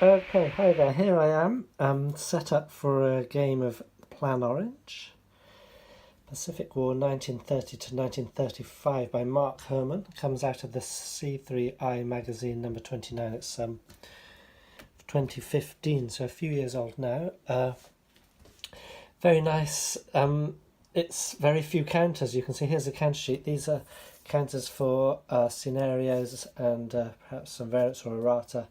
Okay, hi there. Here I am, set up for a game of Plan Orange, Pacific War 1930 to 1935 by Mark Herman. Comes out of the C3I magazine number 29. It's 2015, so a few years old now. Very nice. It's very few counters. You can see here's a counter sheet. These are counters for scenarios and perhaps some variants or errata.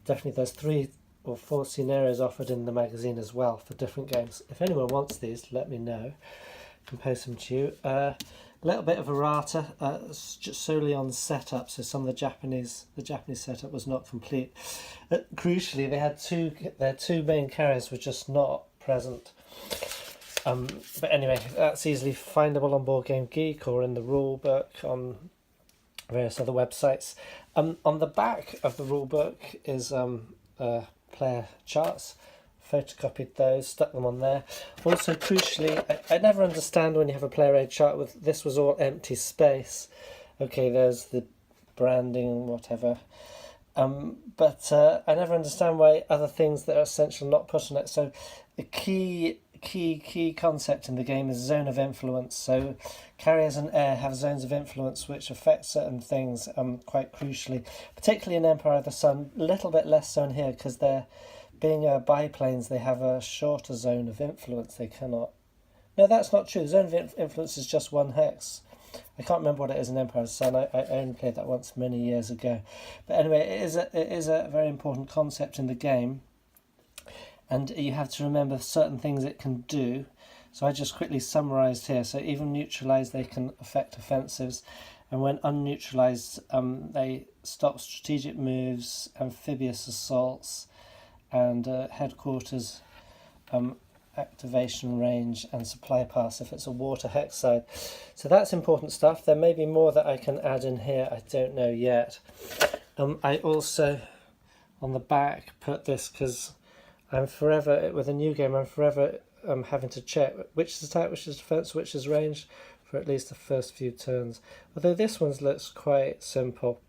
Definitely there's 3 or 4 scenarios offered in the magazine as well for different games. If anyone wants these, let me know. I can post them to you. A little bit of errata, just solely on setup. So some of the Japanese setup was not complete. Crucially, they had their two main carriers were just not present. But anyway, that's easily findable on Board Game Geek or in the rule book on various other websites. On the back of the rule book is player charts. Photocopied those, stuck them on there. Also, crucially, I never understand when you have a player aid chart with this was all empty space. Okay, there's the branding, whatever. But I never understand why other things that are essential not put on it. So the key concept in the game is zone of influence. So carriers and air have zones of influence which affect certain things quite crucially, particularly in Empire of the Sun. A little bit less so in here because they're being biplanes, they have a shorter zone of influence. They cannot. No, that's not true. The zone of influence is just 1 hex. I can't remember what it is in Empire of the Sun. I only played that once many years ago. But anyway, it is a very important concept in the game. And you have to remember certain things it can do. So I just quickly summarised here. So even neutralised, they can affect offensives. And when unneutralised, they stop strategic moves, amphibious assaults, and headquarters activation range and supply pass if it's a water hex side. So that's important stuff. There may be more that I can add in here. I don't know yet. I also, on the back, put this because I'm forever, with a new game, I'm forever having to check which is attack, which is defense, which is range for at least the first few turns. Although this one looks quite simple.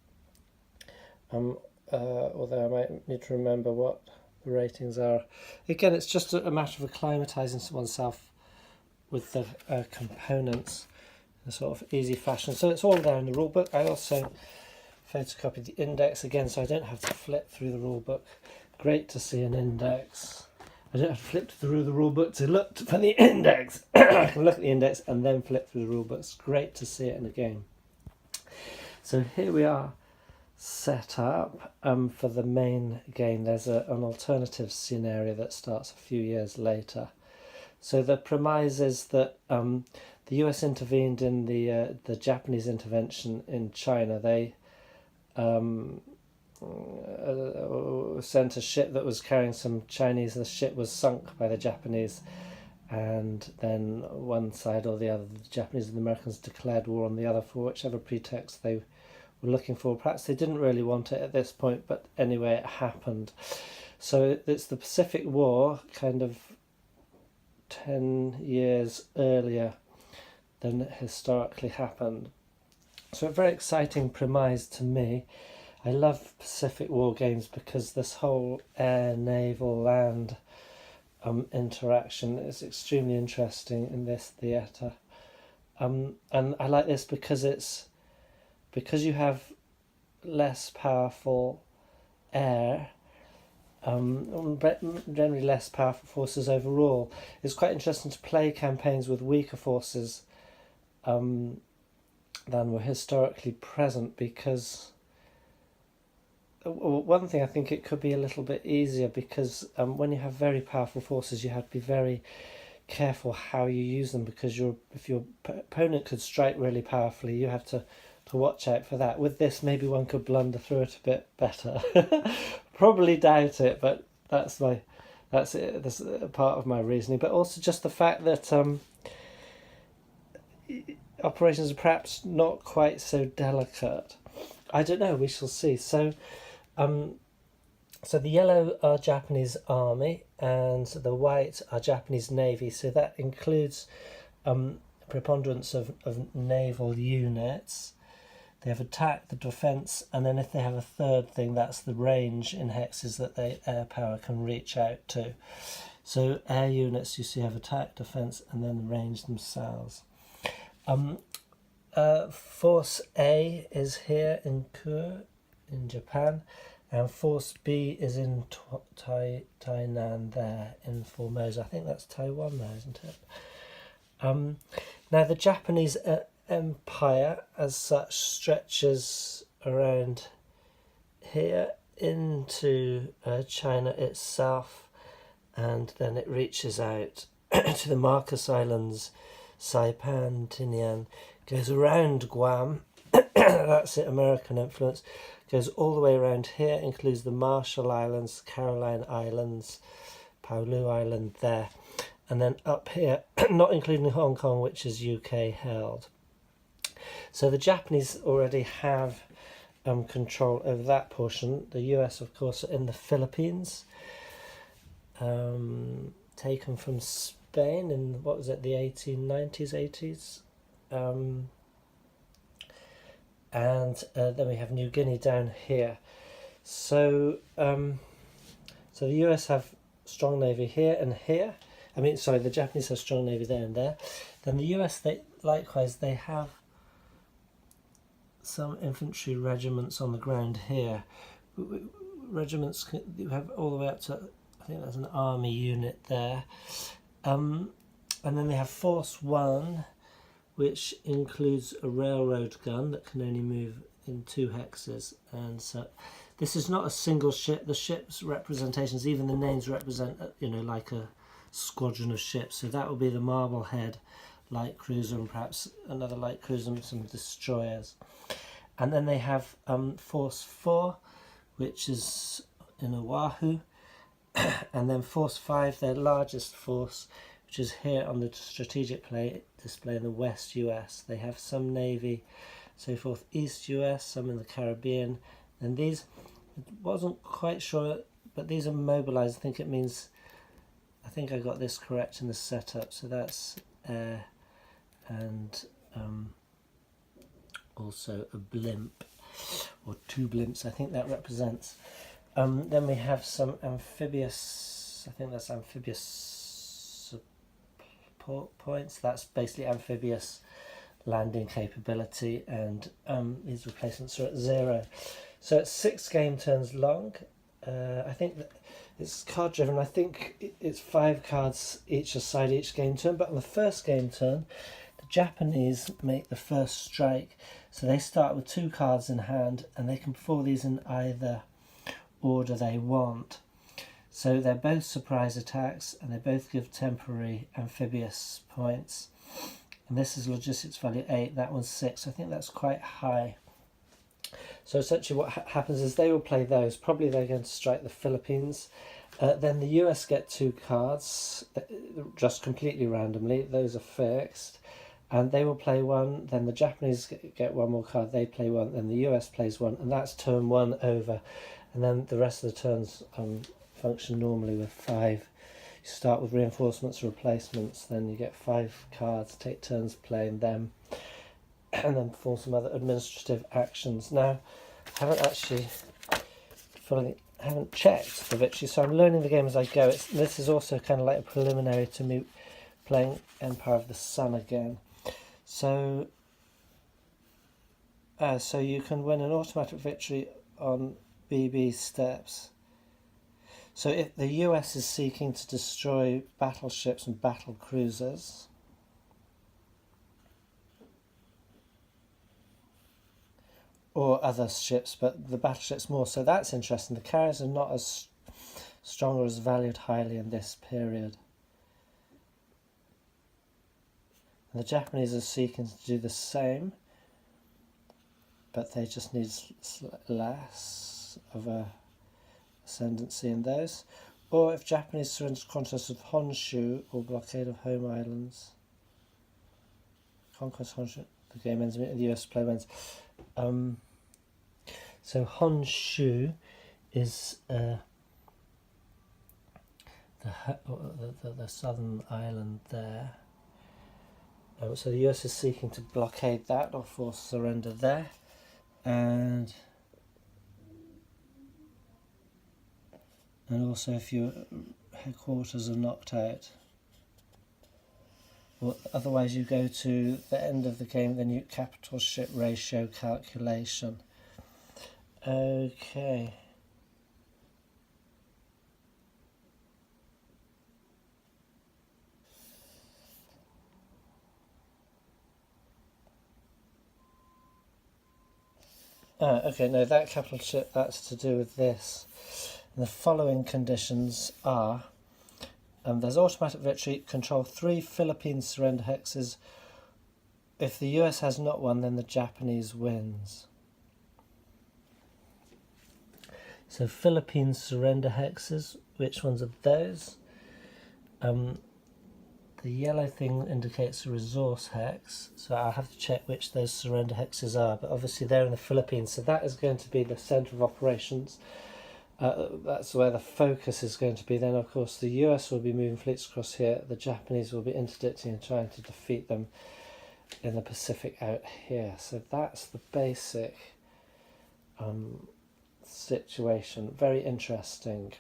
Although I might need to remember what the ratings are. Again, it's just a matter of acclimatising oneself with the components in a sort of easy fashion. So it's all there in the rulebook. I also photocopied the index again, so I don't have to flip through the rulebook. Great to see an index. I don't have to flip through the rulebook to look for the index. I can look at the index and then flip through the rulebook. It's great to see it in a game. So here we are, set up for the main game. There's an alternative scenario that starts a few years later. So the premise is that the US intervened in the Japanese intervention in China. They sent a ship that was carrying some Chinese. The ship was sunk by the Japanese, and then one side or the other, the Japanese and the Americans, declared war on the other for whichever pretext they were looking for. Perhaps they didn't really want it at this point, but anyway, it happened. So it's the Pacific War, kind of 10 years earlier than historically happened. So a very exciting premise to me. I love Pacific War games because this whole air, naval, land interaction is extremely interesting in this theatre. And I like this because you have less powerful air, generally less powerful forces overall. It's quite interesting to play campaigns with weaker forces than were historically present, because one thing I think it could be a little bit easier because when you have very powerful forces, you have to be very careful how you use them, because if your opponent could strike really powerfully, you have to watch out for that. With this, maybe one could blunder through it a bit better. Probably doubt it, but that's it. That's part of my reasoning. But also just the fact that operations are perhaps not quite so delicate. I don't know. We shall see. So the yellow are Japanese Army and the white are Japanese Navy. So that includes preponderance of naval units. They have attack, the defence, and then if they have a third thing, that's the range in hexes that air power can reach out to. So air units, you see, have attack, defence, and then the range themselves. Force A is here in Kure, in Japan, and Force B is in Tainan there, in Formosa. I think that's Taiwan there, isn't it? Now the Japanese empire as such stretches around here into China itself, and then it reaches out to the Marcus Islands, Saipan, Tinian, goes around Guam, that's it, American influence, goes all the way around here, includes the Marshall Islands, Caroline Islands, Paulu Island there, and then up here, not including Hong Kong, which is UK held. So the Japanese already have control over that portion. The US, of course, are in the Philippines, taken from Spain in, what was it, the 1890s, 80s? And then we have New Guinea down here. So so the US have strong navy here and here. I mean, sorry, the Japanese have strong navy there and there. Then the US, likewise, they have some infantry regiments on the ground here. Regiments you have all the way up to, I think that's an army unit there. And then they have Force 1, which includes a railroad gun that can only move in 2 hexes. And so this is not a single ship. The ship's representations, even the names represent, like a squadron of ships. So that will be the Marblehead light cruiser and perhaps another light cruiser and some destroyers. And then they have Force 4, which is in Oahu. And then Force 5, their largest force, which is here on the strategic display in the West US. They have some navy, so forth, East US, some in the Caribbean. And these, wasn't quite sure, but these are mobilized. I think it means, I think I got this correct in the setup. So that's air and also a blimp, or 2 blimps, I think that represents. Then we have some amphibious, I think that's amphibious support points. That's basically amphibious landing capability, and these replacements are at 0. So it's 6 game turns long. I think that it's card driven. I think it's 5 cards each aside each game turn, but on the first game turn, the Japanese make the first strike. So they start with 2 cards in hand, and they can perform these in either order they want. So they're both surprise attacks, and they both give temporary amphibious points. And this is logistics value 8, that one's 6. I think that's quite high. So essentially what happens is they will play those. Probably they're going to strike the Philippines. Then the US get 2 cards, just completely randomly. Those are fixed. And they will play 1. Then the Japanese get 1 more card. They play 1. Then the US plays 1. And that's turn 1 over. And then the rest of the turns function normally with 5. You start with reinforcements, replacements. Then you get 5 cards. Take turns playing them. And then perform some other administrative actions. Now, I haven't checked the victory, so I'm learning the game as I go. This is also kind of like a preliminary to me playing Empire of the Sun again. So you can win an automatic victory on BB steps. So if the US is seeking to destroy battleships and battle cruisers, or other ships, but the battleships more. So that's interesting. The carriers are not as strong or as valued highly in this period. And the Japanese are seeking to do the same, but they just need less of a ascendancy in those. Or if Japanese surrender to conquest of Honshu or blockade of home islands, conquest Honshu, the game ends, the US play ends. So Honshu is the southern island there. So the US is seeking to blockade that or force surrender there. and also if your headquarters are knocked out. Well, otherwise you go to the end of the game, then you capital ship ratio calculation. Okay. Okay, no, that capital ship, that's to do with this. And the following conditions are, there's automatic victory, control 3 Philippine surrender hexes. If the US has not one, then the Japanese wins. So Philippine surrender hexes, which ones are those? The yellow thing indicates a resource hex, so I'll have to check which those surrender hexes are, but obviously they're in the Philippines, so that is going to be the centre of operations. That's where the focus is going to be. Then of course the US will be moving fleets across here, the Japanese will be interdicting and trying to defeat them in the Pacific out here. So that's the basic situation. Very interesting.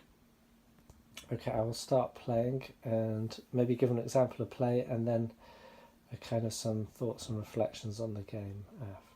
Okay, I will start playing and maybe give an example of play and then a kind of some thoughts and reflections on the game after.